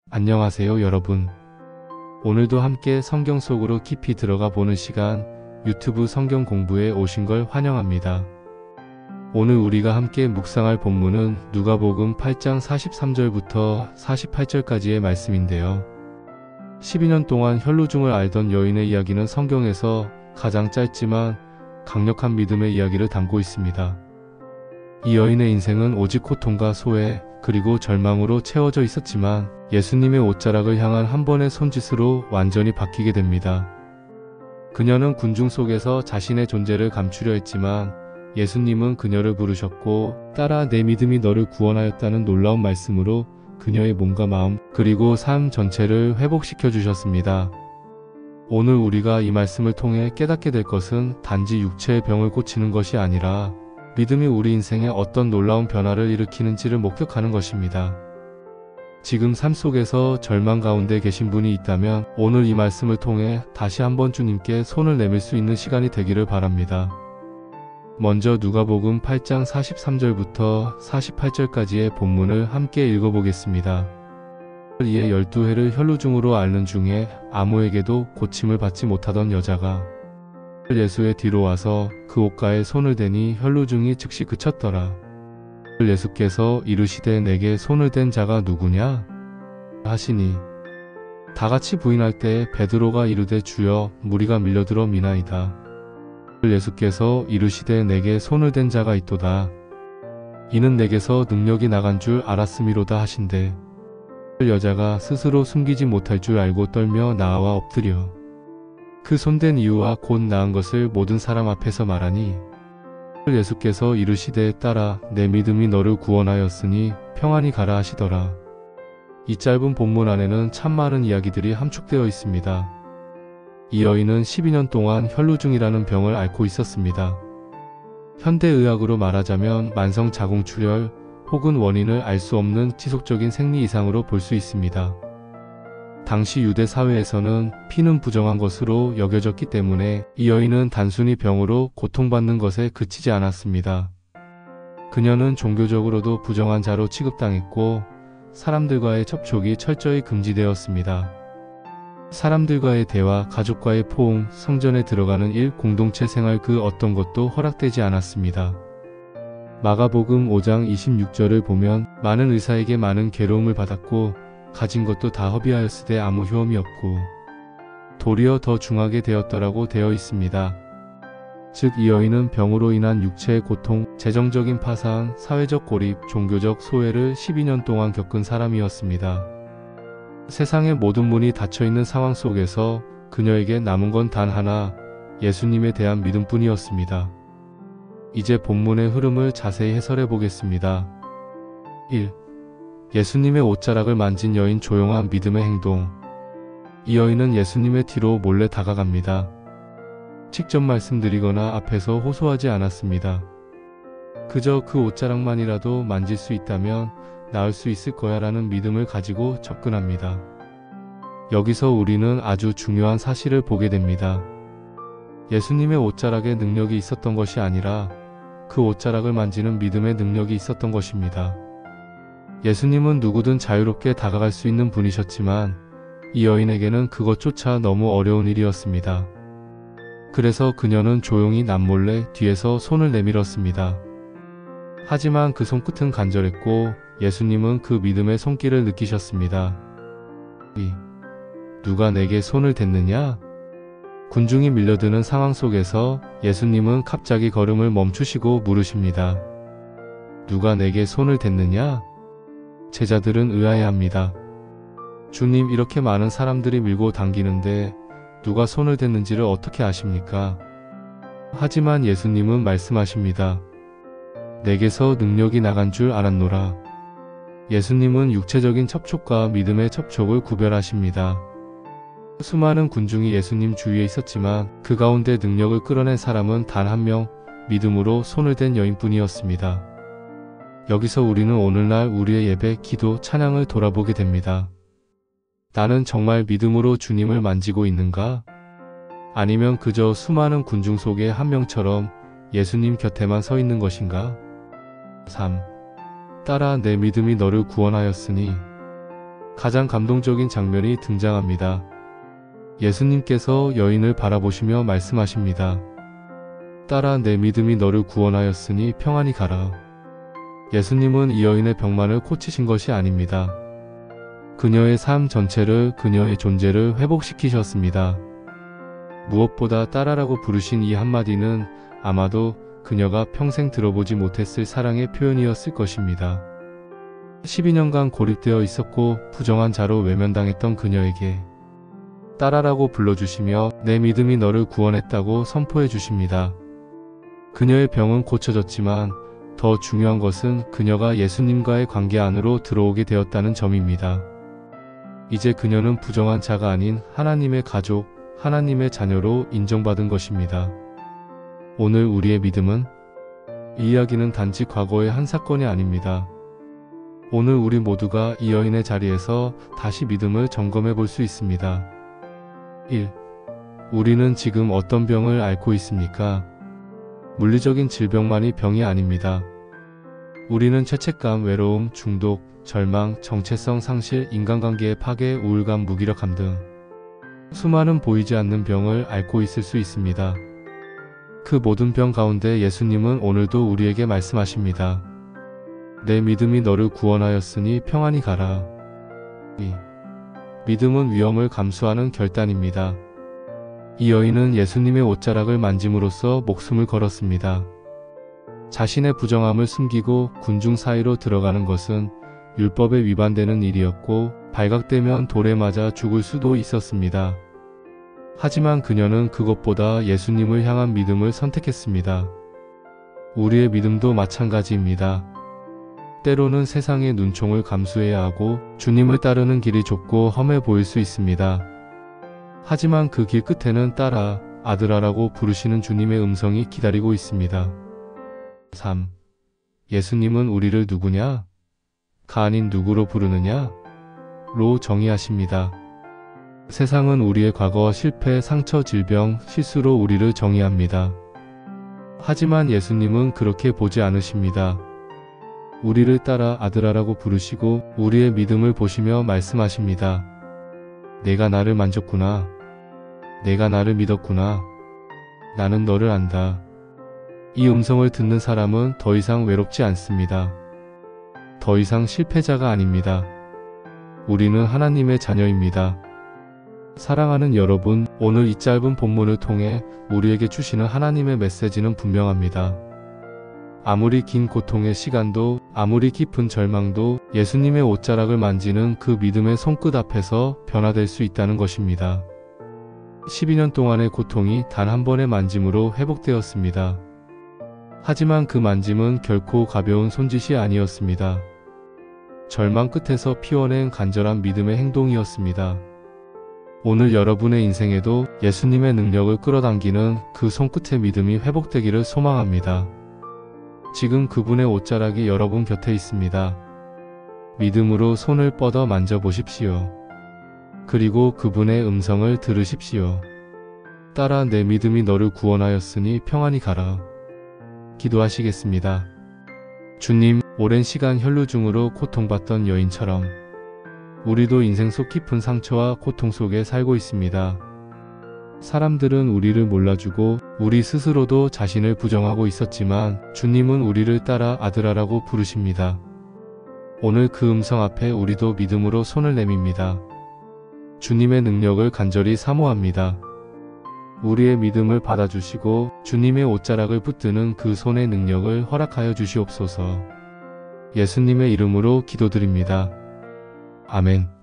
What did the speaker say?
안녕하세요, 여러분. 오늘도 함께 성경 속으로 깊이 들어가 보는 시간, 유튜브 성경 공부에 오신 걸 환영합니다. 오늘 우리가 함께 묵상할 본문은 누가복음 8장 43절부터 48절까지의 말씀인데요. 12년 동안 혈루증을 앓던 여인의 이야기는 성경에서 가장 짧지만 강력한 믿음의 이야기를 담고 있습니다. 이 여인의 인생은 오직 고통과 소외, 그리고 절망으로 채워져 있었지만 예수님의 옷자락을 향한 한 번의 손짓으로 완전히 바뀌게 됩니다. 그녀는 군중 속에서 자신의 존재를 감추려 했지만 예수님은 그녀를 부르셨고 따라 내 믿음이 너를 구원하였다는 놀라운 말씀으로 그녀의 몸과 마음 그리고 삶 전체를 회복시켜 주셨습니다. 오늘 우리가 이 말씀을 통해 깨닫게 될 것은 단지 육체의 병을 고치는 것이 아니라 믿음이 우리 인생에 어떤 놀라운 변화를 일으키는지를 목격하는 것입니다. 지금 삶 속에서 절망 가운데 계신 분이 있다면 오늘 이 말씀을 통해 다시 한번 주님께 손을 내밀 수 있는 시간이 되기를 바랍니다. 먼저 누가복음 8장 43절부터 48절까지의 본문을 함께 읽어보겠습니다. 이에 12해를 혈루증으로 앓는 중에 아무에게도 고침을 받지 못하던 여자가 예수의 뒤로 와서 그 옷가에 손을 대니 혈루증이 즉시 그쳤더라. 예수께서 이르시되 내게 손을 댄 자가 누구냐? 하시니 다같이 부인할 때에 베드로가 이르되 주여 무리가 밀려들어 미나이다. 예수께서 이르시되 내게 손을 댄 자가 있도다. 이는 내게서 능력이 나간 줄 알았음이로다 하신대. 여자가 스스로 숨기지 못할 줄 알고 떨며 나와 엎드려 그 손댄 이유와 곧 나은 것을 모든 사람 앞에서 말하니 예수께서 이르시되 딸아 내 믿음이 너를 구원하였으니 평안히 가라 하시더라. 이 짧은 본문 안에는 참 많은 이야기들이 함축되어 있습니다. 이 여인은 12년 동안 혈루증이라는 병을 앓고 있었습니다. 현대의학으로 말하자면 만성자궁출혈 혹은 원인을 알 수 없는 지속적인 생리 이상으로 볼 수 있습니다. 당시 유대 사회에서는 피는 부정한 것으로 여겨졌기 때문에 이 여인은 단순히 병으로 고통받는 것에 그치지 않았습니다. 그녀는 종교적으로도 부정한 자로 취급당했고 사람들과의 접촉이 철저히 금지되었습니다. 사람들과의 대화, 가족과의 포옹, 성전에 들어가는 일, 공동체 생활 그 어떤 것도 허락되지 않았습니다. 마가복음 5장 26절을 보면 많은 의사에게 많은 괴로움을 받았고 가진 것도 다 허비하였으되 아무 효험이 없고 도리어 더 중하게 되었더라고 되어 있습니다. 즉 이 여인은 병으로 인한 육체의 고통, 재정적인 파산, 사회적 고립, 종교적 소외를 12년 동안 겪은 사람이었습니다. 세상의 모든 문이 닫혀있는 상황 속에서 그녀에게 남은 건 단 하나, 예수님에 대한 믿음뿐이었습니다. 이제 본문의 흐름을 자세히 해설해 보겠습니다. 1. 예수님의 옷자락을 만진 여인 조용한 믿음의 행동. 이 여인은 예수님의 뒤로 몰래 다가갑니다. 직접 말씀드리거나 앞에서 호소하지 않았습니다. 그저 그 옷자락만이라도 만질 수 있다면 나을 수 있을 거야 라는 믿음을 가지고 접근합니다. 여기서 우리는 아주 중요한 사실을 보게 됩니다. 예수님의 옷자락에 능력이 있었던 것이 아니라 그 옷자락을 만지는 믿음의 능력이 있었던 것입니다. 예수님은 누구든 자유롭게 다가갈 수 있는 분이셨지만 이 여인에게는 그것조차 너무 어려운 일이었습니다. 그래서 그녀는 조용히 남몰래 뒤에서 손을 내밀었습니다. 하지만 그 손끝은 간절했고 예수님은 그 믿음의 손길을 느끼셨습니다. 누가 내게 손을 댔느냐? 군중이 밀려드는 상황 속에서 예수님은 갑자기 걸음을 멈추시고 물으십니다. 누가 내게 손을 댔느냐? 제자들은 의아해합니다. 주님, 이렇게 많은 사람들이 밀고 당기는데 누가 손을 댔는지를 어떻게 아십니까? 하지만 예수님은 말씀하십니다. 내게서 능력이 나간 줄 알았노라. 예수님은 육체적인 접촉과 믿음의 접촉을 구별하십니다. 수많은 군중이 예수님 주위에 있었지만 그 가운데 능력을 끌어낸 사람은 단 한 명, 믿음으로 손을 댄 여인뿐이었습니다. 여기서 우리는 오늘날 우리의 예배, 기도, 찬양을 돌아보게 됩니다. 나는 정말 믿음으로 주님을 만지고 있는가? 아니면 그저 수많은 군중 속의 한 명처럼 예수님 곁에만 서 있는 것인가? 3. 따라 내 믿음이 너를 구원하였으니 가장 감동적인 장면이 등장합니다. 예수님께서 여인을 바라보시며 말씀하십니다. 딸아, 내 믿음이 너를 구원하였으니 평안히 가라. 예수님은 이 여인의 병만을 고치신 것이 아닙니다. 그녀의 삶 전체를, 그녀의 존재를 회복시키셨습니다. 무엇보다 딸아라고 부르신 이 한마디는 아마도 그녀가 평생 들어보지 못했을 사랑의 표현이었을 것입니다. 12년간 고립되어 있었고 부정한 자로 외면당했던 그녀에게 딸아라고 불러주시며 내 믿음이 너를 구원했다고 선포해 주십니다. 그녀의 병은 고쳐졌지만 더 중요한 것은 그녀가 예수님과의 관계 안으로 들어오게 되었다는 점입니다. 이제 그녀는 부정한 자가 아닌 하나님의 가족, 하나님의 자녀로 인정받은 것입니다. 오늘 우리의 믿음은? 이 이야기는 단지 과거의 한 사건이 아닙니다. 오늘 우리 모두가 이 여인의 자리에서 다시 믿음을 점검해 볼 수 있습니다. 1. 우리는 지금 어떤 병을 앓고 있습니까? 물리적인 질병만이 병이 아닙니다. 우리는 죄책감, 외로움, 중독, 절망, 정체성 상실, 인간관계의 파괴, 우울감, 무기력함 등 수많은 보이지 않는 병을 앓고 있을 수 있습니다. 그 모든 병 가운데 예수님은 오늘도 우리에게 말씀하십니다. 내 믿음이 너를 구원하였으니 평안히 가라. 2. 믿음은 위험을 감수하는 결단입니다. 이 여인은 예수님의 옷자락을 만짐으로써 목숨을 걸었습니다. 자신의 부정함을 숨기고 군중 사이로 들어가는 것은 율법에 위반되는 일이었고 발각되면 돌에 맞아 죽을 수도 있었습니다. 하지만 그녀는 그것보다 예수님을 향한 믿음을 선택했습니다. 우리의 믿음도 마찬가지입니다. 때로는 세상의 눈총을 감수해야 하고 주님을 따르는 길이 좁고 험해 보일 수 있습니다. 하지만 그 길 끝에는 딸아, 아들아라고 부르시는 주님의 음성이 기다리고 있습니다. 3. 예수님은 우리를 누구냐? 가 아닌 누구로 부르느냐? 로 정의하십니다. 세상은 우리의 과거, 실패, 상처, 질병, 실수로 우리를 정의합니다. 하지만 예수님은 그렇게 보지 않으십니다. 우리를 따라 아들아라고 부르시고 우리의 믿음을 보시며 말씀하십니다. 내가 나를 만졌구나. 내가 나를 믿었구나. 나는 너를 안다. 이 음성을 듣는 사람은 더 이상 외롭지 않습니다. 더 이상 실패자가 아닙니다. 우리는 하나님의 자녀입니다. 사랑하는 여러분, 오늘 이 짧은 본문을 통해 우리에게 주시는 하나님의 메시지는 분명합니다. 아무리 긴 고통의 시간도, 아무리 깊은 절망도 예수님의 옷자락을 만지는 그 믿음의 손끝 앞에서 변화될 수 있다는 것입니다. 12년 동안의 고통이 단 한 번의 만짐으로 회복되었습니다. 하지만 그 만짐은 결코 가벼운 손짓이 아니었습니다. 절망 끝에서 피워낸 간절한 믿음의 행동이었습니다. 오늘 여러분의 인생에도 예수님의 능력을 끌어당기는 그 손끝의 믿음이 회복되기를 소망합니다. 지금 그분의 옷자락이 여러분 곁에 있습니다. 믿음으로 손을 뻗어 만져보십시오. 그리고 그분의 음성을 들으십시오. 딸아, 내 믿음이 너를 구원하였으니 평안히 가라. 기도하시겠습니다. 주님, 오랜 시간 혈루증으로 고통받던 여인처럼 우리도 인생 속 깊은 상처와 고통 속에 살고 있습니다. 사람들은 우리를 몰라주고 우리 스스로도 자신을 부정하고 있었지만 주님은 우리를 따라 아들아라고 부르십니다. 오늘 그 음성 앞에 우리도 믿음으로 손을 내밉니다. 주님의 능력을 간절히 사모합니다. 우리의 믿음을 받아주시고 주님의 옷자락을 붙드는 그 손의 능력을 허락하여 주시옵소서. 예수님의 이름으로 기도드립니다. 아멘.